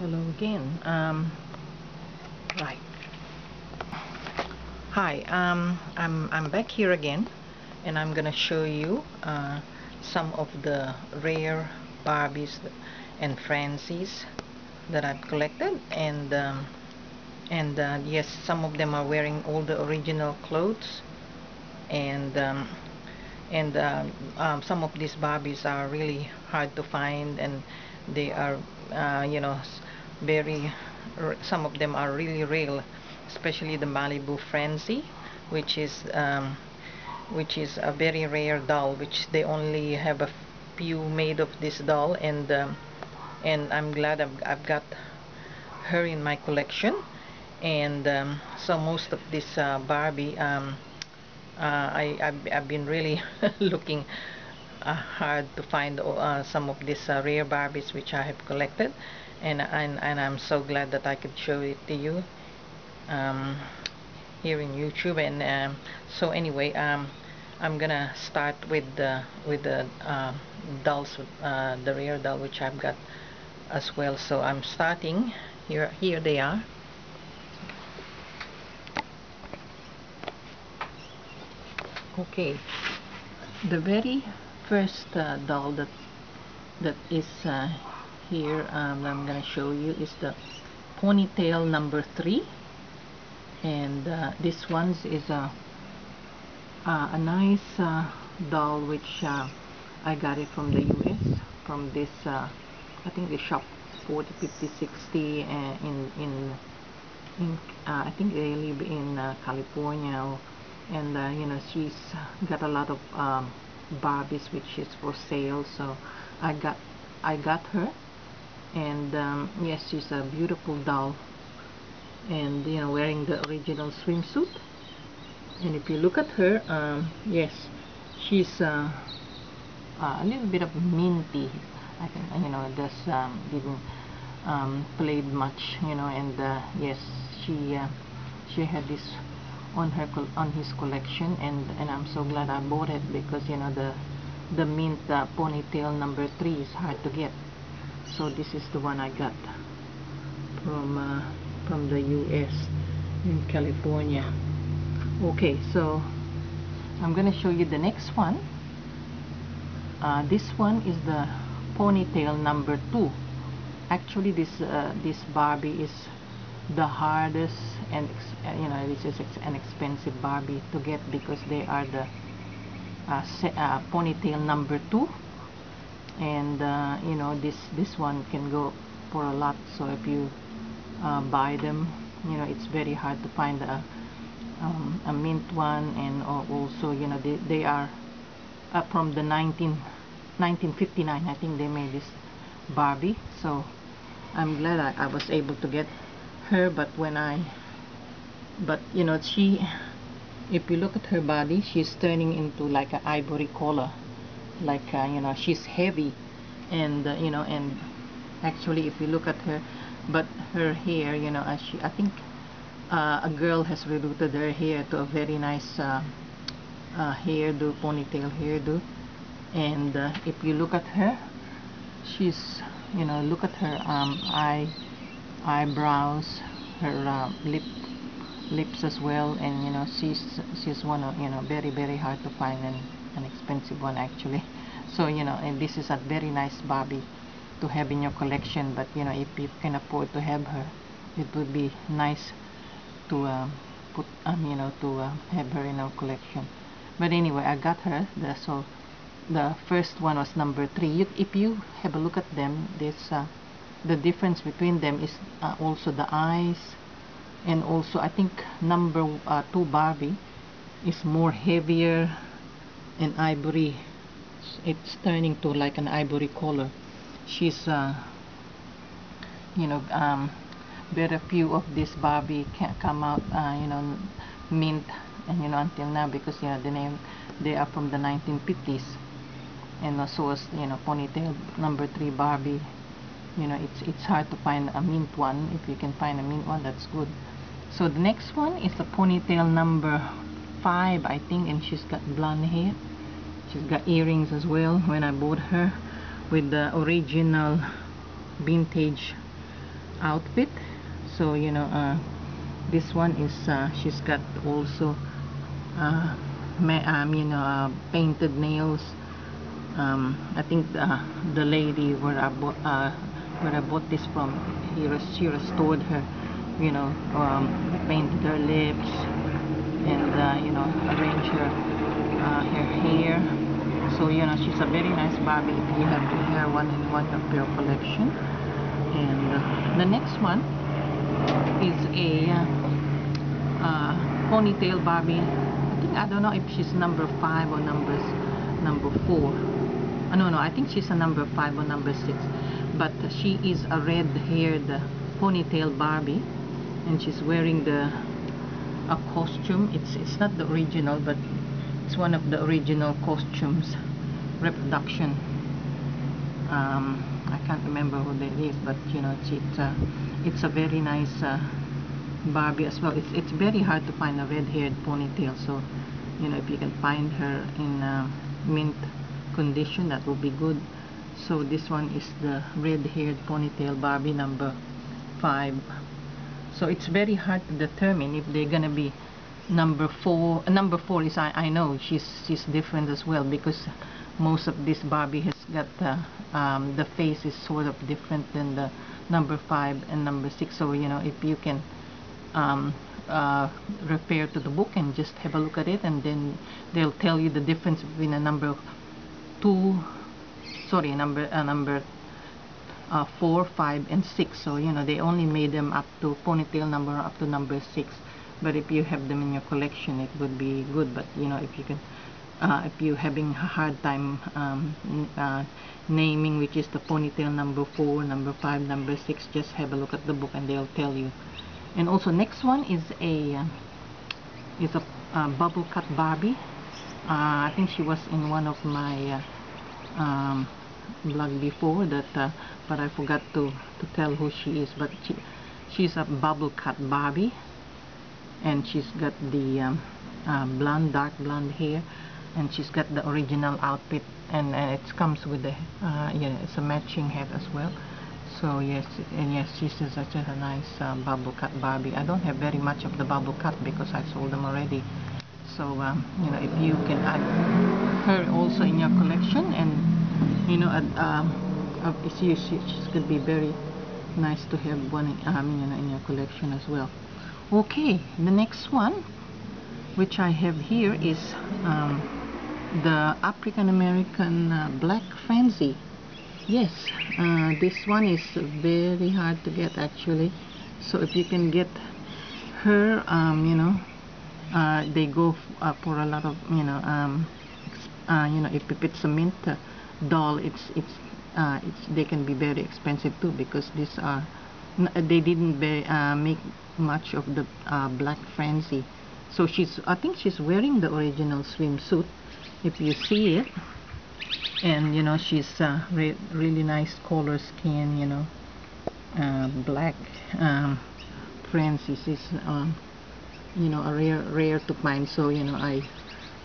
Hello again. Right. Hi. I'm back here again, and I'm gonna show you some of the rare Barbies and Francies that I've collected, and yes, some of them are wearing all the original clothes, and some of these Barbies are really hard to find, and they are very some of them are really real, especially the Malibu Francie, which is a very rare doll, which they only have a few made of this doll, and I'm glad I've got her in my collection. And so most of this Barbie, I've been really looking hard to find some of these rare Barbies which I have collected, and I'm so glad that I could show it to you here in YouTube. And so anyway, I'm gonna start with the dolls, the rare doll which I've got as well. So I'm starting here. Here they are. Okay, the very first doll that is here, I'm gonna show you, is the Ponytail number 3, and this one is a nice doll which I got it from the US, from this I think the shop 40, 50, 60 in I think they live in California. And she's got a lot of Barbies which is for sale, so I got her, and yes, she's a beautiful doll, and wearing the original swimsuit. And if you look at her, yes, she's a little bit of minty. I think just didn't played much, and yes, she had this on his collection, and I'm so glad I bought it, because the mint Ponytail number 3 is hard to get. So this is the one I got from the US in California. Okay, so I'm gonna show you the next one. This one is the Ponytail number 2. Actually, this Barbie is the hardest, and this is an expensive Barbie to get, because they are the Ponytail number 2, and this one can go for a lot. So if you buy them, it's very hard to find a mint one. And also they are from the 1959, I think they made this Barbie. So I'm glad I was able to get her. But she, if you look at her body, she's turning into like an ivory color, like she's heavy, and and actually if you look at her, but her hair, I think a girl has rerouted her hair to a very nice hairdo, ponytail hairdo. And if you look at her, she's, look at her eyebrows, her lips as well, and she's one of, very hard to find, and an expensive one actually. So and this is a very nice Barbie to have in your collection. But if you can afford to have her, it would be nice to put to have her in our collection. But anyway, I got her. So the first one was number 3. If you have a look at them, this the difference between them is also the eyes, and also I think number 2 Barbie is more heavier and ivory. It's turning to like an ivory color. She's very few of this Barbie can come out mint, and until now, because they are from the 1950s. And also as Ponytail number 3 Barbie, it's hard to find a mint one. If you can find a mint one, that's good. So the next one is the Ponytail number 5, I think, and she's got blonde hair. She's got earrings as well. When I bought her, with the original vintage outfit. So this one is she's got also painted nails. I think the lady where I bought this from, she restored her, painted her lips, and arrange her hair. So she's a very nice Barbie if you have the hair one in one of your collection. And the next one is a ponytail Barbie. I don't know if she's number 5 or number 4. No, I think she's a number 5 or number 6, but she is a red-haired ponytail Barbie, and she's wearing a costume. It's not the original, but it's one of the original costumes reproduction. I can't remember who that is, but it's a very nice Barbie as well. It's very hard to find a red-haired ponytail, so if you can find her in mint condition, that will be good. So this one is the red-haired ponytail Barbie number 5. So it's very hard to determine if they're gonna be number 4. Number 4 is I know she's different as well, because most of this Barbie has got the face is sort of different than the number 5 and number 6. So if you can refer to the book and just have a look at it, and then they'll tell you the difference between a number 4, 5, and 6. So they only made them up to ponytail number up to number 6. But if you have them in your collection, it would be good. But if you can, if you're having a hard time naming which is the ponytail number 4, number 5, number 6, just have a look at the book and they'll tell you. And also next one is a bubble cut Barbie. I think she was in one of my blog before that, but I forgot to tell who she is. But she's a bubble cut Barbie, and she's got the dark blonde hair, and she's got the original outfit, and it comes with the it's a matching hat as well. So yes, she's such a nice bubble cut Barbie. I don't have very much of the bubble cut because I sold them already. So if you can add her also in your collection, and she's gonna be very nice to have one in your collection as well. Okay, the next one which I have here is the African American black Francie. Yes, this one is very hard to get actually. So if you can get her, they go for a lot of if it's a mint doll, they can be very expensive too, because these are they didn't make much of the black Francie. So I think she's wearing the original swimsuit if you see it, and she's really nice color skin, black. Francis is a rare to find, so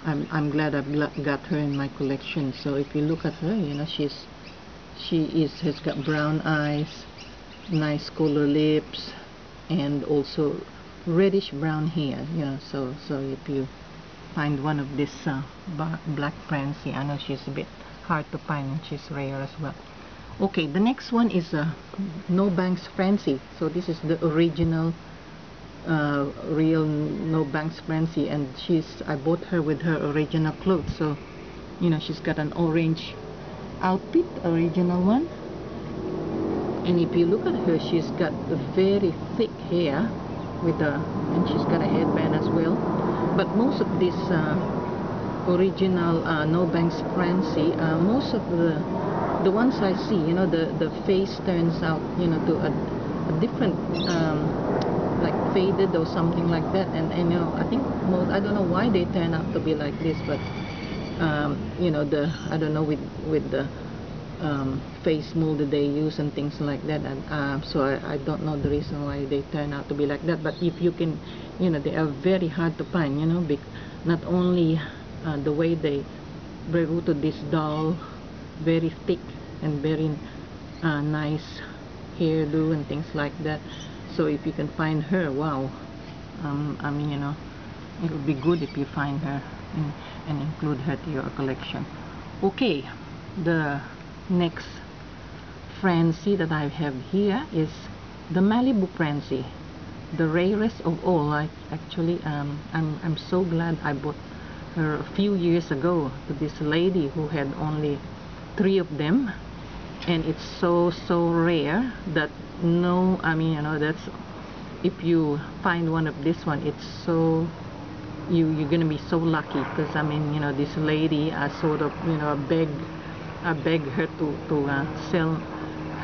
I'm glad I've got her in my collection. So if you look at her, she has got brown eyes, nice color lips, and also reddish brown hair. So if you find one of this black Francie, I know she's a bit hard to find and she's rare as well. Okay, the next one is No Banks Francie. So this is the original real No Banks Francie, and I bought her with her original clothes. So she's got an orange outfit, original one, and if you look at her, she's got a very thick hair and she's got a headband as well. But most of this original No Banks Francie, most of the ones I see, the face turns out to a different like faded or something like that, and I think I don't know why they turn out to be like this, but I don't know with the face mold that they use and things like that, and so I don't know the reason why they turn out to be like that. But if you can, they are very hard to find, not only the way they rerouted this doll, very thick and very nice hairdo and things like that. So if you can find her, wow, I mean, you know, it would be good if you find her and include her to your collection. Okay, the next Francie that I have here is the Malibu Francie, the rarest of all. Actually, I'm so glad I bought her a few years ago to this lady who had only 3 of them, and it's so rare that no, I mean, you know, that's, if you find one of this one, it's so, you're gonna be so lucky, because I mean, you know, this lady, I sort of, you know, I beg her to sell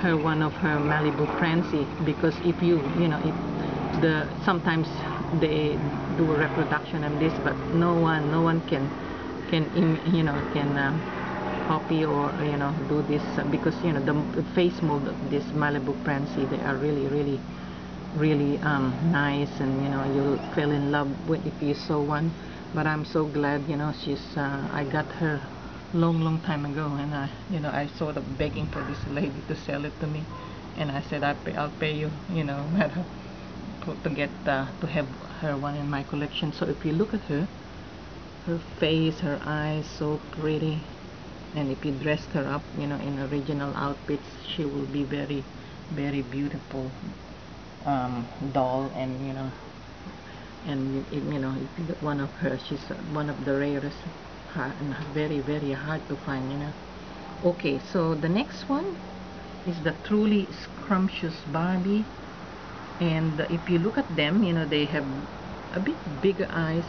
her one of her Malibu Francie, because if you know, if the sometimes they do a reproduction of this, but no one can you know, can copy or, you know, do this, because, you know, the face mold of this Malibu Francie, they are really nice, and, you know, you'll fall in love with if you saw one. But I'm so glad, you know, she's I got her long time ago, and you know, I sort of begging for this lady to sell it to me, and I said I'll pay you, you know, to get to have her one in my collection. So if you look at her face, her eyes, so pretty, and if you dressed her up, you know, in original outfits, she will be very beautiful doll. And, you know, and you know, if you get one of her, she's one of the rarest, and very hard to find, you know. Okay, so the next one is the truly Scrumptious Barbie, and if you look at them, you know, they have a bit bigger eyes.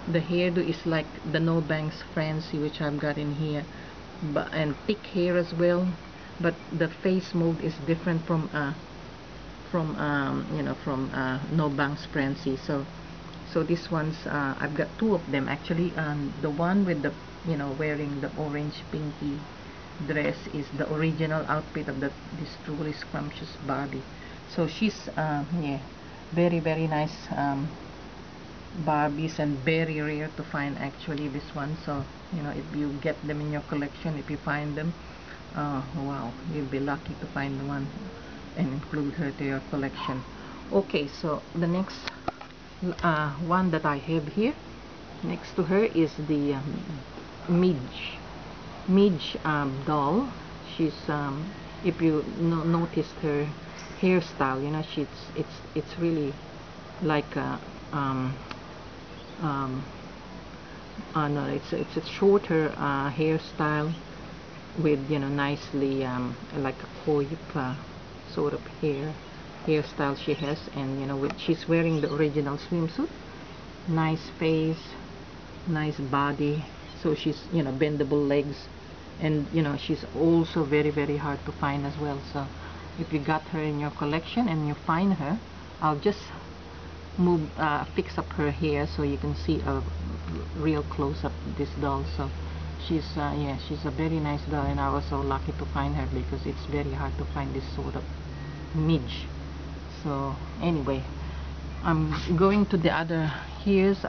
The hairdo is like the no bangs Francie, which I've got in here, but and thick hair as well. But the face mold is different from you know, from no bangs Francie. So this one's I've got 2 of them actually. The one with the, you know, wearing the orange pinky dress is the original outfit of this truly Scrumptious Barbie. So she's yeah, very nice Barbies, and very rare to find actually, this one. So, you know, if you get them in your collection, if you find them, wow, you'll be lucky to find one and include her to your collection. Okay, so the next one that I have here next to her is the Midge doll. She's if you noticed her hairstyle, you know, it's really like a no, it's a shorter hairstyle with, you know, nicely like a coif sort of hairstyle she has. And, you know, she's wearing the original swimsuit, nice face, nice body. So she's, you know, bendable legs, and, you know, she's also very hard to find as well. So if you got her in your collection and you find her, I'll just fix up her hair so you can see a real close-up this doll. So she's yeah, she's a very nice doll, and I was so lucky to find her, because it's very hard to find this sort of Midge. So anyway, I'm going to the other. Here's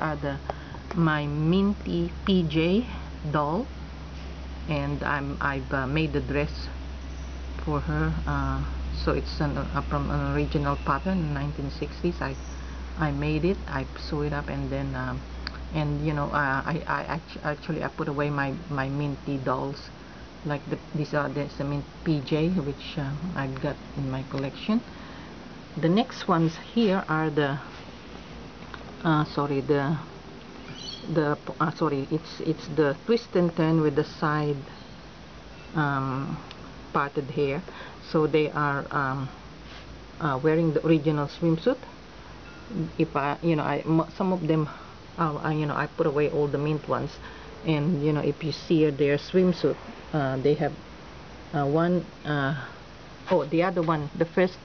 my Minty PJ doll, and I've made the dress for her. So it's from an original pattern, 1960s. I made it, I sew it up, and then and, you know, I actually put away my Minty dolls, like these are the Mint PJ, which I've got in my collection. The next ones here are the sorry, sorry, it's the twist and turn with the side parted hair. So they are wearing the original swimsuit. If you know, some of them, you know, I put away all the mint ones, and, you know, if you see their swimsuit, they have one oh, the other one, the first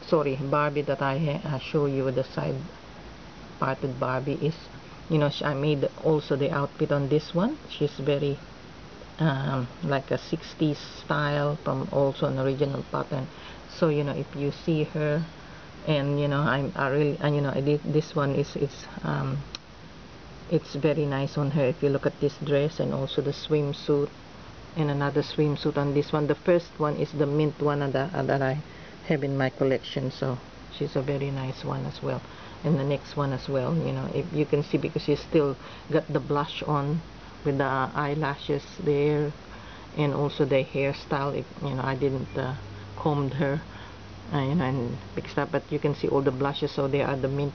sorry, Barbie that I show you, the side parted Barbie, is, you know, I made also the outfit on this one. She's very like a 60s style, from also an original pattern. So, you know, if you see her, and, you know, I really, and, you know, this one is it's very nice on her. If you look at this dress and also the swimsuit, and another swimsuit on this one. The first one is the mint one that I have in my collection, so she's a very nice one as well. And the next one as well, you know, if you can see, because she's still got the blush on with the eyelashes there, and also the hairstyle. If you know, I didn't comb her, you know, and fixed up, but you can see all the blushes. So they are the mint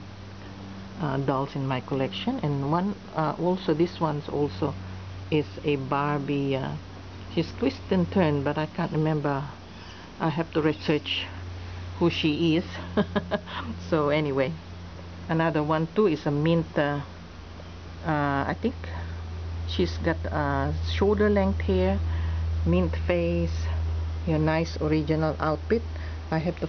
dolls in my collection. And one also, this one's also is a Barbie. She's twist and turn, but I can't remember. I have to research who she is. So anyway, another one too is a mint. I think she's got shoulder length hair, mint face, your nice original outfit. I have to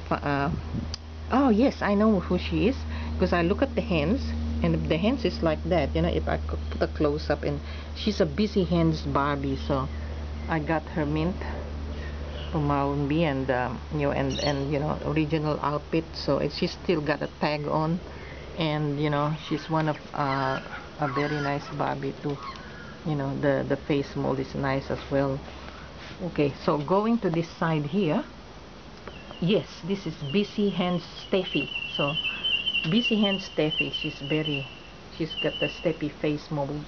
oh yes, I know who she is, because I look at the hands, and if the hands is like that, you know, if I could put a close up, and she's a busy hands Barbie, so I got her mint from Malibu, and you know, and you know, original outfit. So she's still got a tag on, and you know, she's one of a very nice Barbie too. You know, the face mold is nice as well. Okay, so going to this side here, yes, this is busy hands Steffi. So busy hands Steffi, she's got the Steffi face mold,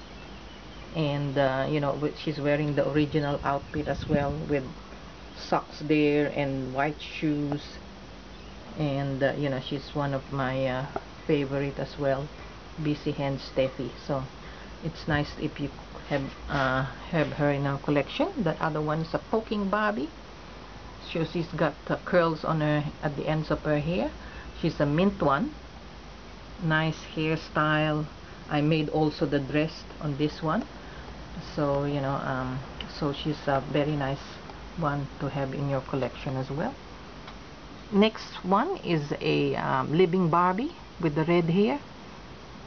and you know, she's wearing the original outfit as well, with socks there and white shoes, and you know, she's one of my favorite as well, busy hands Steffi. So it's nice if you have her in our collection. The other one is a poking Barbie. So she's got curls on her at the ends of her hair. She's a mint one, nice hairstyle. I made also the dress on this one, so you know, so she's a very nice one to have in your collection as well. Next one is a living Barbie with the red hair.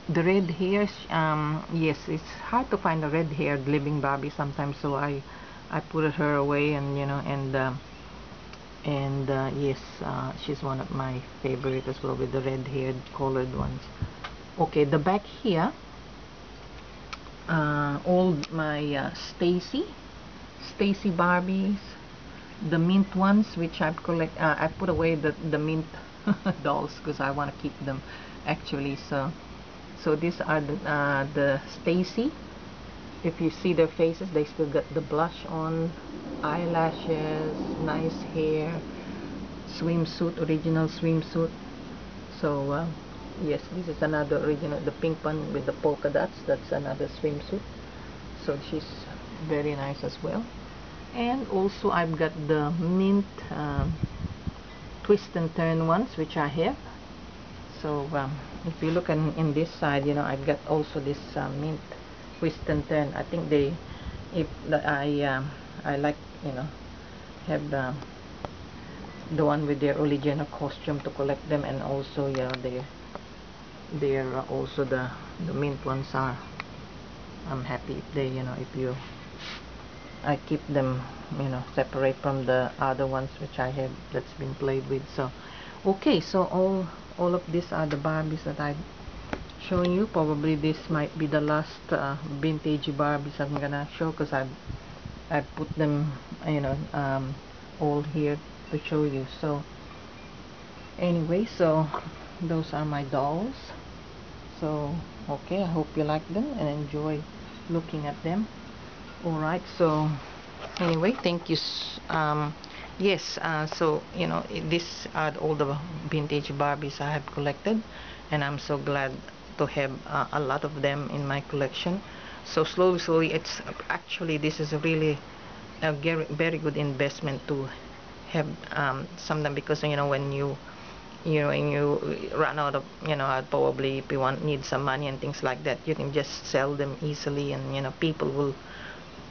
The red hair, yes, it's hard to find a red haired living Barbie sometimes, so I put her away, and you know, and yes, she's one of my favorite as well, with the red haired colored ones. Okay, the back here, all my Stacy Barbies, the mint ones, which I put away the mint dolls, because I want to keep them actually. So these are the Stacy. If you see their faces, they still got the blush on, eyelashes, nice hair, swimsuit, original swimsuit. So yes, this is another original, the pink one with the polka dots. That's another swimsuit. So she's very nice as well. And also I've got the mint twist and turn ones, which I have. So if you look in this side, you know, I've got also this mint twist and turn. I think I like, you know, have the one with their original costume to collect them, and also, you know, they're also the mint ones are. I'm happy if they, you know, I keep them, you know, separate from the other ones which I have that's been played with. So okay, so all of these are the Barbies that I've shown you. Probably this might be the last vintage Barbies I'm gonna show, because I've put them, you know, all here to show you. So anyway, so those are my dolls. So okay, I hope you like them and enjoy looking at them. Alright, so anyway, thank you. Yes, so you know, these are all the vintage Barbies I have collected, and I'm so glad to have a lot of them in my collection. So slowly, it's actually, this is really a very good investment to have some of them, because you know, when you run out of, you know, probably if you need some money and things like that, you can just sell them easily, and you know, people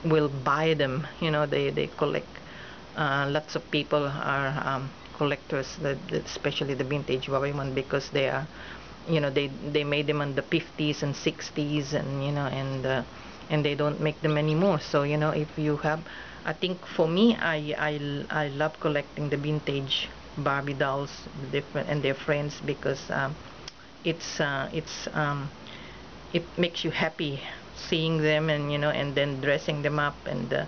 will buy them. You know, they collect. Lots of people are collectors, especially the vintage Barbie one, because they are, you know, they made them in the 50s and 60s, and you know, and they don't make them anymore. So you know, if you have, I think for me, I love collecting the vintage Barbie dolls, different and their friends, because it makes you happy seeing them, and you know, and then dressing them up, and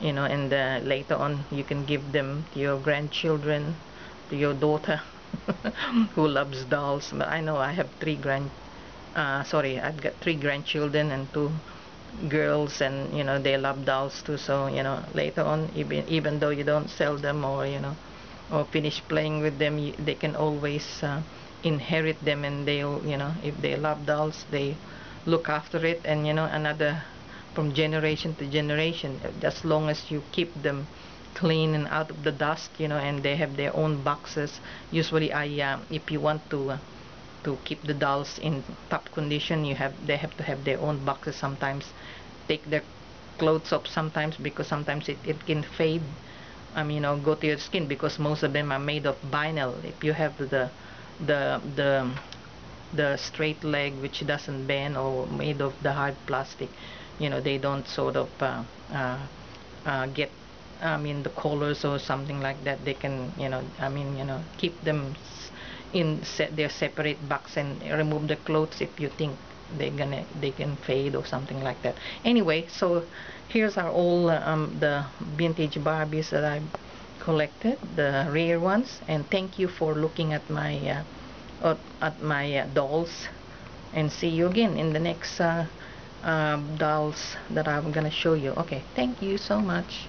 you know, and later on you can give them to your grandchildren, to your daughter who loves dolls. But I know I have I've got 3 grandchildren and 2 girls, and you know they love dolls too. So you know later on, even though you don't sell them, or you know, or finish playing with them, they can always inherit them, and they'll, you know, if they love dolls, they look after it, and you know, another, from generation to generation, as long as you keep them clean and out of the dust, you know, and they have their own boxes. Usually if you want to keep the dolls in top condition, they have to have their own boxes. Sometimes take their clothes off sometimes, because sometimes it can fade, you know, go to your skin, because most of them are made of vinyl. If you have the the the straight leg which doesn't bend, or made of the hard plastic, you know, they don't sort of get, the colors or something like that. They can, you know, you know, keep them in their separate box, and remove the clothes if you think they can fade or something like that. Anyway, so here's are all the vintage Barbies that I've collected, the rare ones. And thank you for looking at my dolls, and see you again in the next dolls that I'm gonna show you. Okay, thank you so much.